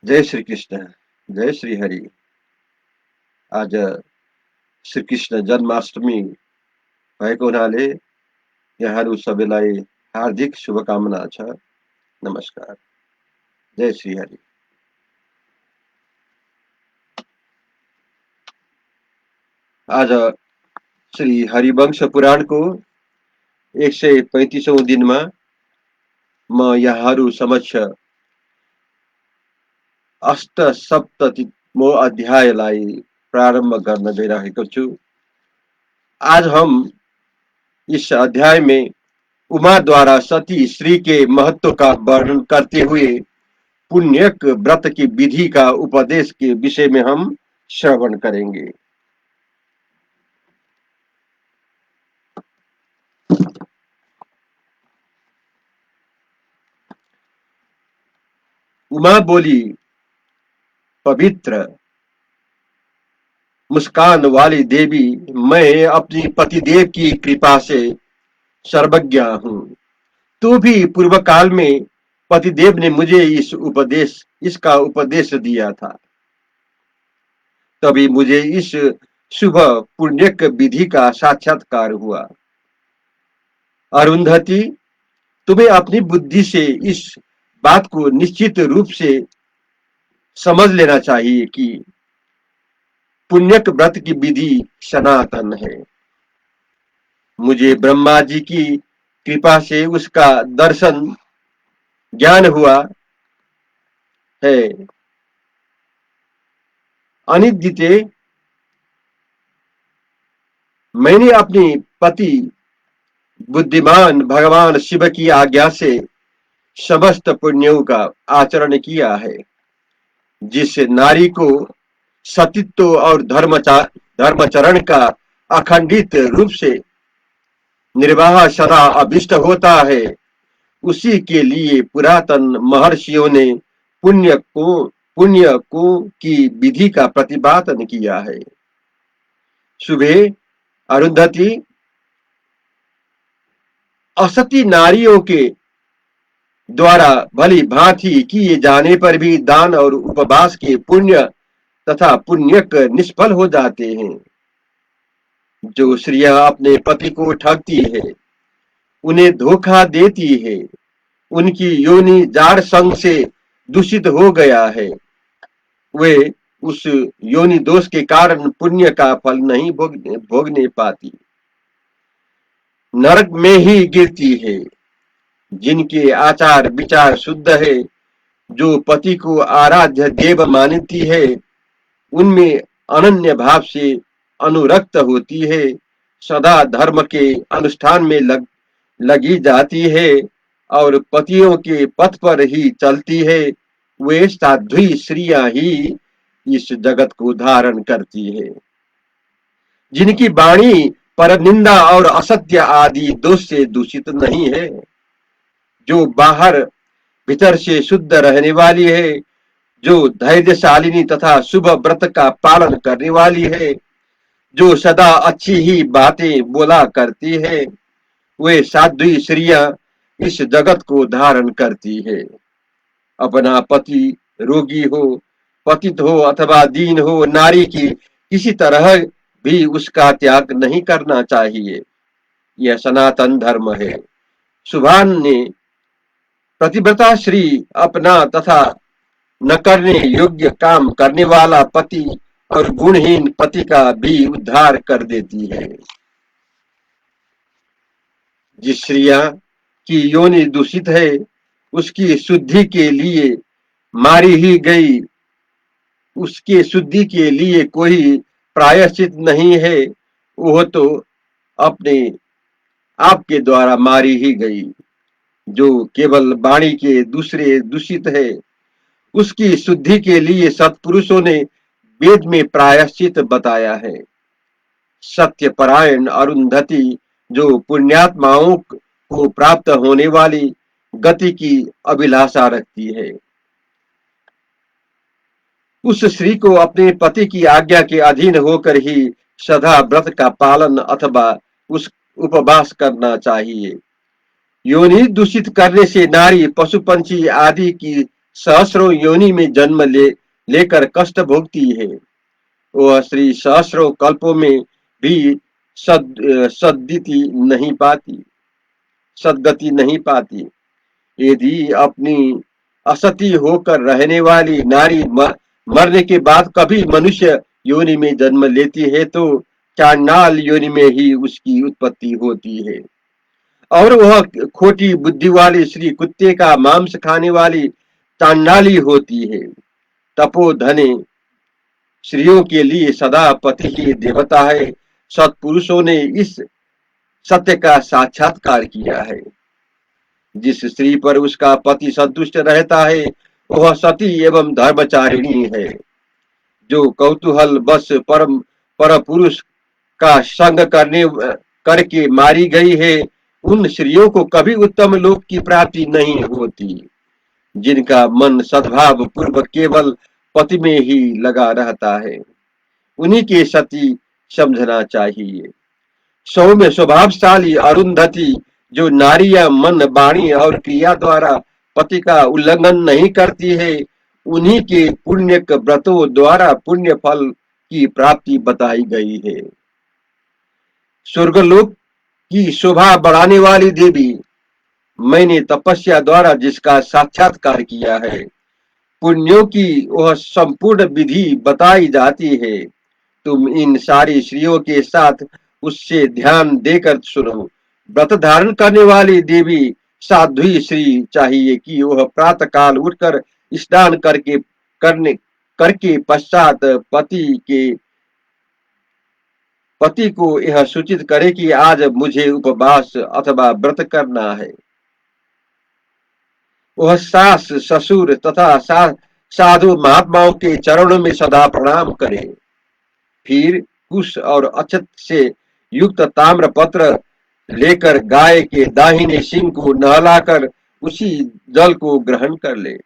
जय श्री कृष्ण, जय श्री हरि। आज श्री कृष्ण जन्माष्टमी भएको हुनाले यहाँहरू सबैलाई हार्दिक शुभकामना छ। नमस्कार, जय श्री हरि। आज श्री हरिवंश पुराणको 135औं दिनमा म यहाँहरू समक्ष अष्टसप्ततिमो अध्यायलाई प्रारम्भ गर्न गइरहेको छु। आज हम इस अध्याय में उमा द्वारा सती स्त्री के महत्व का वर्णन करते हुए पुण्यक व्रत की विधि का उपदेश के विषय में हम श्रवण करेंगे। उमा बोली, पवित्र मुस्कान वाली देवी, मैं अपनी पतिदेव की कृपा से सर्वज्ञ हूँ। तो भी पूर्व काल में पतिदेव ने मुझे इसका उपदेश दिया था। तभी मुझे इस शुभ पुण्यक विधि का साक्षात्कार हुआ। अरुंधति, तुम्हें अपनी बुद्धि से इस बात को निश्चित रूप से समझ लेना चाहिए कि पुण्यक व्रत की विधि सनातन है। मुझे ब्रह्मा जी की कृपा से उसका दर्शन ज्ञान हुआ है। अनिद्यते, मैंने अपनी पति बुद्धिमान भगवान शिव की आज्ञा से समस्त पुण्यों का आचरण किया है। जिस नारी को सतीत्व और धर्मचरण का अखंडित रूप से निर्वाह सदा अभिष्ट होता है, उसी के लिए पुरातन महर्षियों ने पुण्य को की विधि का प्रतिपादन किया है। शुभे अरुंधति, असती नारियों के द्वारा भली भांति किए जाने पर भी दान और उपवास के पुण्य तथा पुण्यक निष्फल हो जाते हैं। जो स्त्रियां अपने पति को ठगती है, उन्हें धोखा देती है, उनकी योनि जार संग से दूषित हो गया है, वे उस योनि दोष के कारण पुण्य का फल नहीं भोगने पाती, नरक में ही गिरती है। जिनके आचार विचार शुद्ध है, जो पति को आराध्य देव मानती है, उनमें अनन्य भाव से अनुरक्त होती है, सदा धर्म के अनुष्ठान में लगी जाती है और पतियों के पथ पर ही चलती है, वे साध्वी स्त्रियां ही इस जगत को धारण करती है। जिनकी वाणी पर निंदा और असत्य आदि दोष से दूषित नहीं है, जो बाहर भीतर से शुद्ध रहने वाली है, जो धैर्यशालिनी तथा शुभ व्रत का पालन करने वाली है, जो सदा अच्छी ही बातें बोला करती है, वे साध्वी स्त्रियां इस जगत को धारण करती है। अपना पति रोगी हो, पतित हो अथवा दीन हो, नारी की किसी तरह भी उसका त्याग नहीं करना चाहिए। यह सनातन धर्म है। सुभान ने प्रतिव्रता श्री अपना तथा न करने योग्य काम करने वाला पति और गुणहीन पति का भी उद्धार कर देती है। जिस स्त्रियां की योनि दूषित है, उसकी शुद्धि के लिए मारी ही गई, उसके शुद्धि के लिए कोई प्रायश्चित नहीं है, वह तो अपने आप के द्वारा मारी ही गई। जो केवल वाणी के दूसरे दूषित है, उसकी शुद्धि के लिए सत्पुरुषों ने वेद में प्रायश्चित बताया है। सत्यपरायण अरुंधति जो पुण्यात्माओं को प्राप्त होने वाली गति की अभिलाषा रखती है, उस स्त्री को अपने पति की आज्ञा के अधीन होकर ही सदा व्रत का पालन अथवा उस उपवास करना चाहिए। योनि दूषित करने से नारी पशु पंछी आदि की सहस्रों योनि में जन्म लेकर कष्ट भोगती है। वह स्त्री सहस्रों कल्पों में भी सद्गति नहीं पाती। यदि अपनी असती होकर रहने वाली नारी मरने के बाद कभी मनुष्य योनि में जन्म लेती है, तो चांडाल योनि में ही उसकी उत्पत्ति होती है। और वह खोटी बुद्धि वाली स्त्री कुत्ते का मांस खाने वाली चांडाली होती है। तपोधने स्त्रियों के लिए सदा पति ही देवता है। सत्पुरुषों ने इस सत्य का साक्षात्कार किया है। जिस स्त्री पर उसका पति संतुष्ट रहता है वह सती एवं धर्मचारिणी है। जो कौतूहल बस परम पर पुरुष का संग करके मारी गई है, उन स्त्रियों को कभी उत्तम लोक की प्राप्ति नहीं होती। जिनका मन सद्भाव पूर्वक केवल पति में ही लगा रहता है, उन्हीं के सती समझना चाहिए। सौम्य स्वभावशाली अरुंधति जो नारियां मन वाणी और क्रिया द्वारा पति का उल्लंघन नहीं करती है, उन्हीं के पुण्य व्रतों द्वारा पुण्य फल की प्राप्ति बताई गई है। स्वर्गलोक की शोभा बढ़ाने वाली देवी, मैंने तपस्या द्वारा जिसका साक्षात्कार किया है, पुण्यों की वह संपूर्ण विधि बताई जाती है। तुम इन सारी स्त्रियों के साथ उससे ध्यान देकर सुनो। व्रत धारण करने वाली देवी साध्वी श्री चाहिए कि वह प्रातः काल उठकर स्नान करके पश्चात पति को यह सूचित करे कि आज मुझे उपवास अथवा व्रत करना है। वह सास ससुर तथा साधु महात्माओं के चरणों में सदा प्रणाम करे। फिर कुश और अक्षत से युक्त ताम्र पत्र लेकर गाय के दाहिने सिंग को नहलाकर उसी जल को ग्रहण कर ले।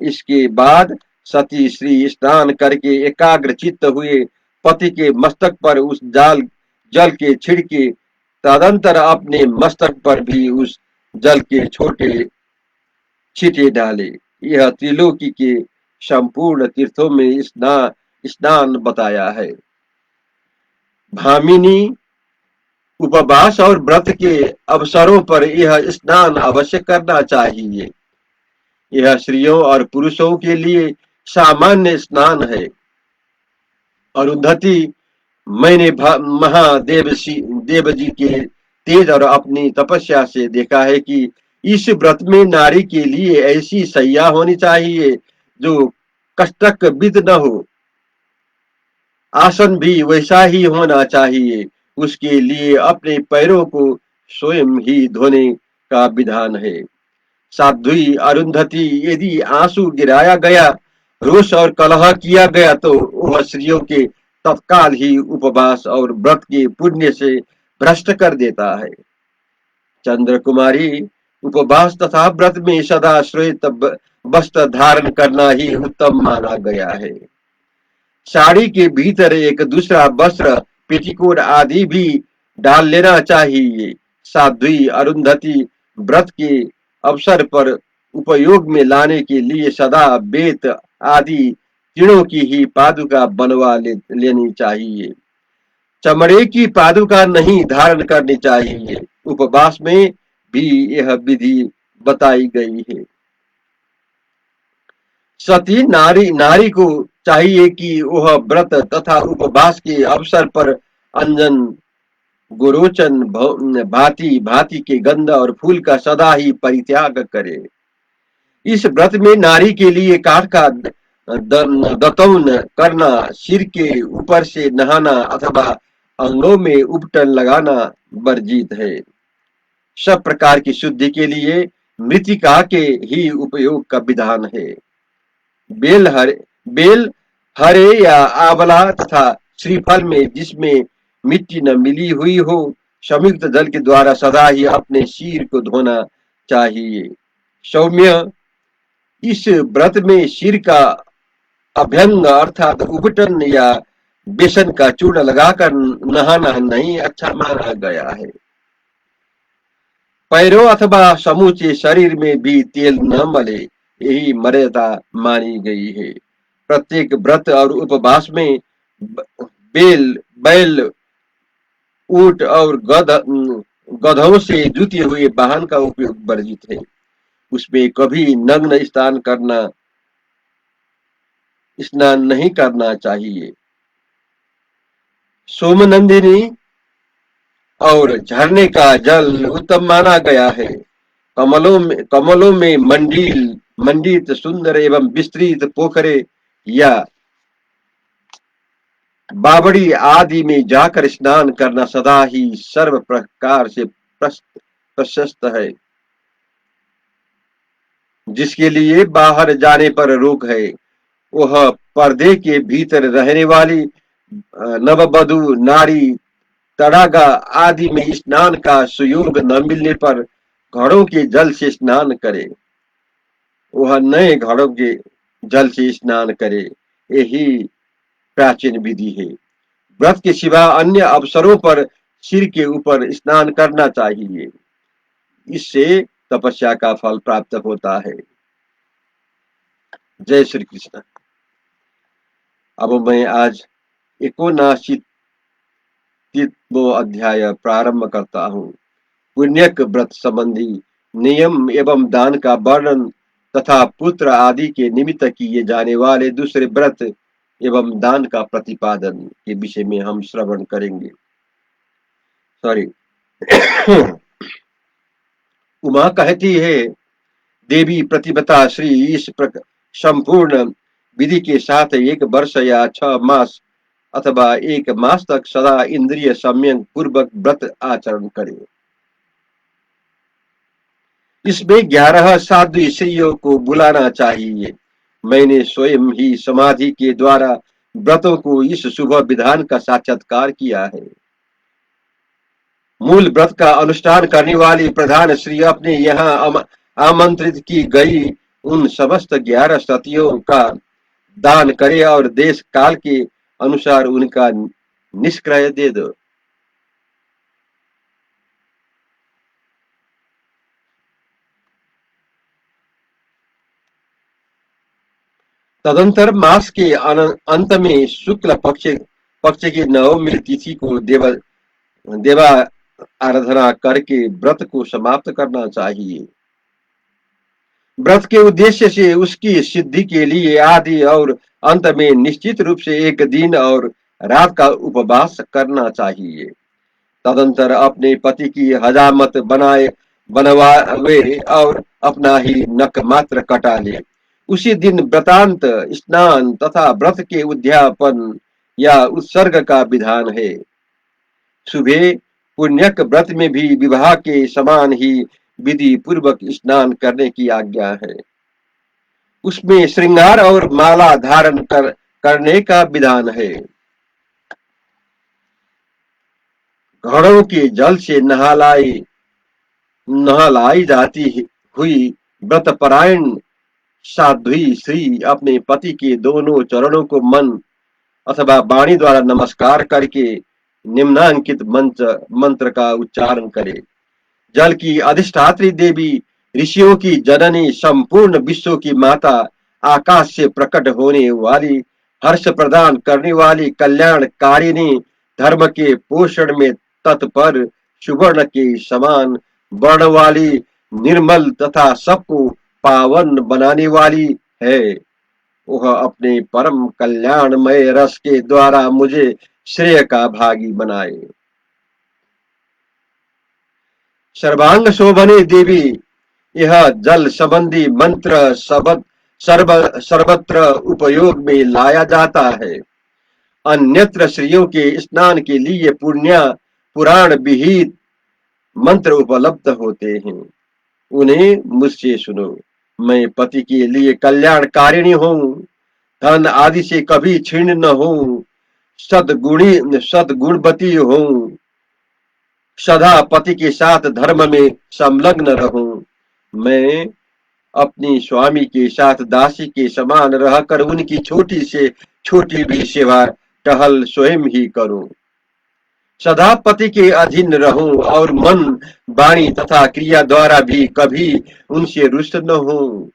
इसके बाद सती श्री स्नान करके एकाग्र चित्त हुए पति के मस्तक पर उस जल के छिड़के, तदंतर अपने मस्तक पर भी उस जल के छोटे छींटे डाले। यह त्रिलोकी के संपूर्ण तीर्थों में स्नान बताया है। भामिनी उपवास और व्रत के अवसरों पर यह स्नान अवश्य करना चाहिए। यह स्त्रियों और पुरुषों के लिए सामान्य स्नान है। अरुंधति, मैंने महादेव जी के तेज और अपनी तपस्या से देखा है कि इस व्रत में नारी के लिए ऐसी शैया होनी चाहिए जो कष्टक विद न हो। आसन भी वैसा ही होना चाहिए। उसके लिए अपने पैरों को स्वयं ही धोने का विधान है। साध्वी अरुंधति, यदि आंसू गिराया गया, रोष और कलह किया गया, तो वह स्त्रियों के तत्काल ही उपवास और व्रत के पुण्य से भ्रष्ट कर देता है। चंद्र कुमारी, उपवास तथा व्रत में सदा श्वेत वस्त्र धारण करना ही उत्तम माना गया है। साड़ी के भीतर एक दूसरा वस्त्र, पेटीकोट आदि भी डाल लेना चाहिए। साध्वी अरुंधति, व्रत के अवसर पर उपयोग में लाने के लिए सदा बेत आदि तीनों की ही पादुका बनवा लेनी चाहिए। चमड़े की पादुका नहीं धारण करनी चाहिए। उपवास में भी यह विधि बताई गई है। सती नारी को चाहिए कि वह व्रत तथा उपवास के अवसर पर अंजन, गुरोचन, भांति भांति के गंध और फूल का सदा ही परित्याग करे। इस व्रत में नारी के लिए काठ का दतौन करना, सिर के ऊपर से नहाना अथवा अंगों में उपटन लगाना वर्जित है। सब प्रकार की शुद्धि के लिए मृतिका के ही उपयोग का विधान है। बेल हरे या आंवला तथा श्रीफल में जिसमें मिट्टी न मिली हुई हो, संयुक्त जल के द्वारा सदा ही अपने सिर को धोना चाहिए। सौम्य, इस व्रत में सिर का अभ्यंग अर्थात उपटन या बेसन का चूर्ण लगाकर नहाना नहीं अच्छा माना गया है। पैरों अथवा समूचे शरीर में भी तेल न मले, यही मर्यादा मानी गई है। प्रत्येक व्रत और उपवास में बैल, ऊंट और गधों से जुते हुए वाहन का उपयोग वर्जित है। उसमें कभी नग्न स्नान नहीं करना चाहिए। सोमनंदिनी और झरने का जल उत्तम माना गया है। कमलों में मंडित सुंदर एवं विस्तृत पोखरे या बावड़ी आदि में जाकर स्नान करना सदा ही सर्व प्रकार से प्रशस्त है। जिसके लिए बाहर जाने पर रोक है, वह पर्दे के भीतर रहने वाली नववधु नारी तड़ागा आदि में स्नान का सुयोग न मिलने पर घड़ों के जल से स्नान करे। वह नए घड़ों के जल से स्नान करे। यही प्राचीन विधि है। व्रत के सिवा अन्य अवसरों पर सिर के ऊपर स्नान करना चाहिए। इससे तपस्या का फल प्राप्त होता है। जय श्री कृष्ण। अब मैं आज 79 वो अध्याय प्रारंभ करता हूँ। पुण्यक व्रत संबंधी नियम एवं दान का वर्णन तथा पुत्र आदि के निमित्त किए जाने वाले दूसरे व्रत एवं दान का प्रतिपादन के विषय में हम श्रवण करेंगे। सॉरी। उमा कहती है, देवी प्रतिपता श्री इस संपूर्ण विधि के साथ 1 वर्ष या 6 मास अथवा 1 मास तक सदा इंद्रिय संयम पूर्वक व्रत आचरण करे। इसमें 11 साध्वी स्त्रियों को बुलाना चाहिए। मैंने स्वयं ही समाधि के द्वारा व्रतों को इस शुभ विधान का साक्षात्कार किया है। मूल व्रत का अनुष्ठान करने वाली प्रधान श्री अपने यहाँ आमंत्रित की गई उन समस्त 11 सतियों का दान करे और देश काल के अनुसार उनका निष्क्रय दे दो। तदंतर मास के अंत में शुक्ल पक्ष की नवमी तिथि को देवा आराधना करके व्रत को समाप्त करना चाहिए। व्रत के उद्देश्य से उसकी सिद्धि के लिए आदि और अंत में निश्चित रूप से 1 दिन और रात का उपवास करना चाहिए। तदंतर अपने पति की हजामत बनवावे और अपना ही नख मात्र कटा ले। उसी दिन व्रतांत स्नान तथा व्रत के उद्यापन या उत्सर्ग का विधान है। सुबह पुण्यक व्रत में भी विवाह के समान ही विधि पूर्वक स्नान करने की आज्ञा है। उसमें श्रृंगार और माला धारण करने का विधान है। घड़ों के जल से नहलाई जाती हुई व्रतपरायण साध्वी स्त्री अपने पति के दोनों चरणों को मन अथवा वाणी द्वारा नमस्कार करके निम्नांकित मंत्र का उच्चारण करे। जल की अधिष्ठात्री देवी, ऋषियों की जननी, संपूर्ण विश्व की माता, आकाश से प्रकट होने वाली, हर्ष प्रदान करने वाली, कल्याणकारिणी, धर्म के पोषण में तत्पर, सुवर्ण के समान वर्ण वाली, निर्मल तथा सबको पावन बनाने वाली है। वह अपने परम कल्याणमय रस के द्वारा मुझे श्रेय का भागी बनाए। सर्वांग शोभने देवी, यह जल संबंधी मंत्र सर्वत्र उपयोग में लाया जाता है। अन्यत्र स्त्रियों के स्नान के लिए पुराण विहित मंत्र उपलब्ध होते हैं। उन्हें मुझसे सुनो। मैं पति के लिए कल्याणकारिणी हूँ, धन आदि से कभी क्षीण न हूँ, सद्गुणवती हूँ, सदा पति के साथ धर्म में संलग्न रहूं। मैं अपनी स्वामी के साथ दासी के समान रहकर उनकी छोटी से छोटी भी सेवा टहल स्वयं ही करूं। सदा पति के अधीन रहूं और मन, वाणी तथा क्रिया द्वारा भी कभी उनसे रुष्ट न हूं।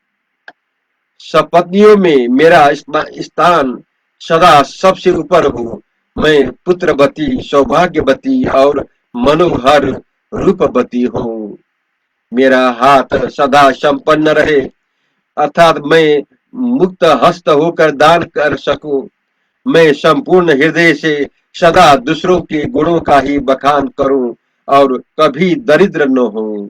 सपत्नियों में मेरा स्थान सदा सबसे ऊपर हो। मैं पुत्रवती, सौभाग्यवती और मनोहर रूपवती हूँ। मेरा हाथ सदा संपन्न रहे, अर्थात मैं मुक्त हस्त होकर दान कर सकूं। मैं संपूर्ण हृदय से सदा दूसरों के गुणों का ही बखान करूं और कभी दरिद्र न हूं।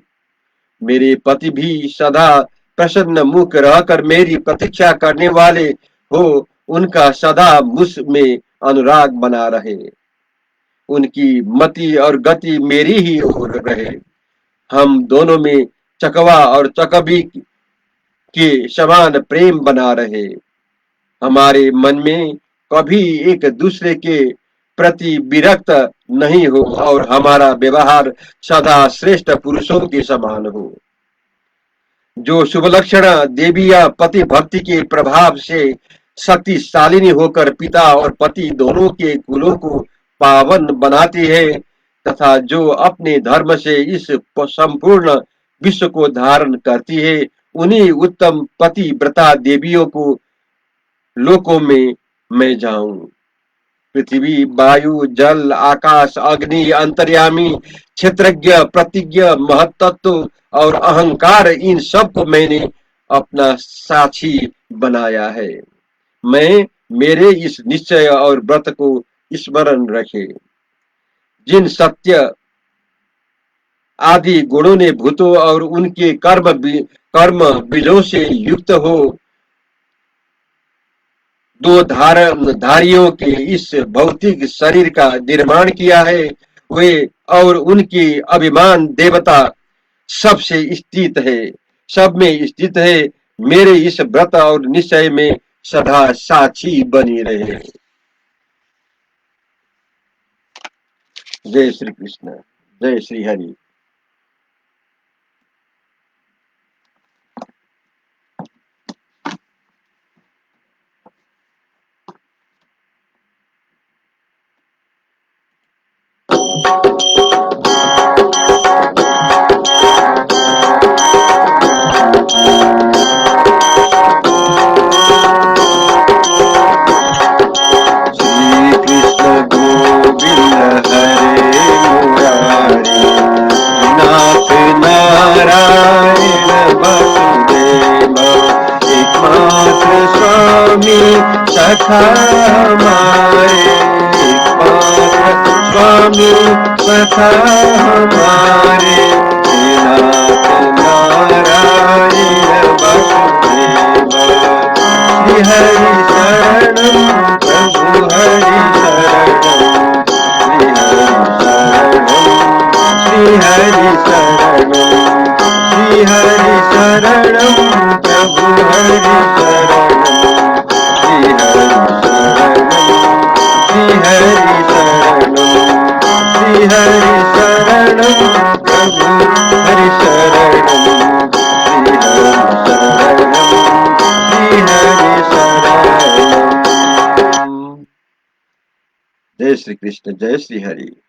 मेरे पति भी सदा प्रसन्न मुख रहकर मेरी प्रतीक्षा करने वाले हो। उनका सदा मुझ में अनुराग बना रहे, उनकी मति और गति मेरी ही ओर रहे। हम दोनों में चकवा और चकबी के समान प्रेम बना रहे। हमारे मन में कभी एक दूसरे के प्रति विरक्त नहीं हो और हमारा व्यवहार सदा श्रेष्ठ पुरुषों के समान हो। जो शुभ लक्षण देवी या पति भक्ति के प्रभाव से शक्तिशालिनी होकर पिता और पति दोनों के कुलों को पावन बनाती है, तथा जो अपने धर्म से इस संपूर्ण विश्व को धारण करती है, उन्हीं उत्तम पति व्रता देवियों को लोकों में मैं जाऊं। पृथ्वी, वायु, जल, आकाश, अग्नि, अंतर्यामी, क्षेत्रज्ञ, प्रतिज्ञ, महत्त्व और अहंकार, इन सब को मैंने अपना साक्षी बनाया है। मैं मेरे इस निश्चय और व्रत को स्मरण रखे। जिन सत्य आदि गुणों ने भूतों और उनके कर्म बीजों से युक्त हो दो धारियों के इस भौतिक शरीर का निर्माण किया है, वे और उनकी अभिमान देवता सबसे स्थित है, सब में स्थित है, मेरे इस व्रत और निश्चय में सदा साक्षी बनी रहे। जय श्री कृष्ण, जय श्री हरि। सखा हमारे एकमात्र स्वामी, सखा हमारे नाथ नारायण वसुदेव। श्री हरि शरणम प्रभु हरि शरणम, श्री हरि शरणम, श्री हरि शरणम प्रभु हरि शरणम, श्री हरि शरणम, श्री हरि शरणम प्रभु हरि शरणम, श्री हरि शरणम। जय श्री कृष्ण, जय श्री हरि।